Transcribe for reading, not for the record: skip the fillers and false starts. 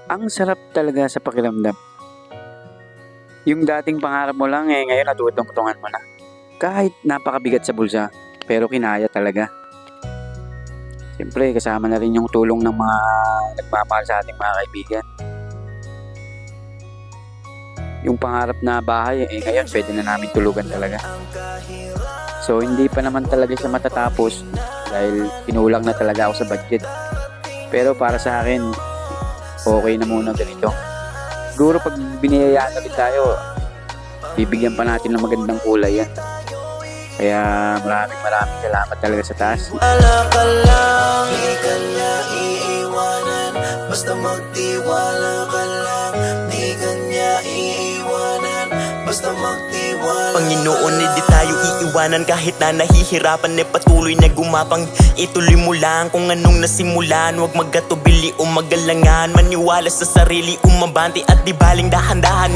Ang sarap talaga sa pakiramdam. Yung dating pangarap mo lang ngayon natutungtungan mo na. Kahit napakabigat sa bulsa, pero kinaya talaga. Siyempre, kasama na rin yung tulong ng mga nagmamahal sa ating mga kaibigan. Yung pangarap na bahay, ngayon pwede na namin tulugan talaga. So, hindi pa naman talaga siya matatapos dahil kinulang na talaga ako sa budget. Pero para sa akin, okay na muna ganito. Siguro pag biniyayaan ulit tayo, bibigyan pa natin ng magandang kulay yan. Kaya maraming salamat talaga sa taas. Wala ka lang, di ka niya iiwanan. Basta magtiwala ka lang, di ka niya iiwanan. Basta magtiwala. Panginoon, hindi tayo iiwanan kahit na nahihirapan. Patuloy na gumapang, ituloy mo lang kung anong nasimulan. Huwag magkatubili o magalangan, maniwala sa sarili, umabante at di baling dahan-dahan.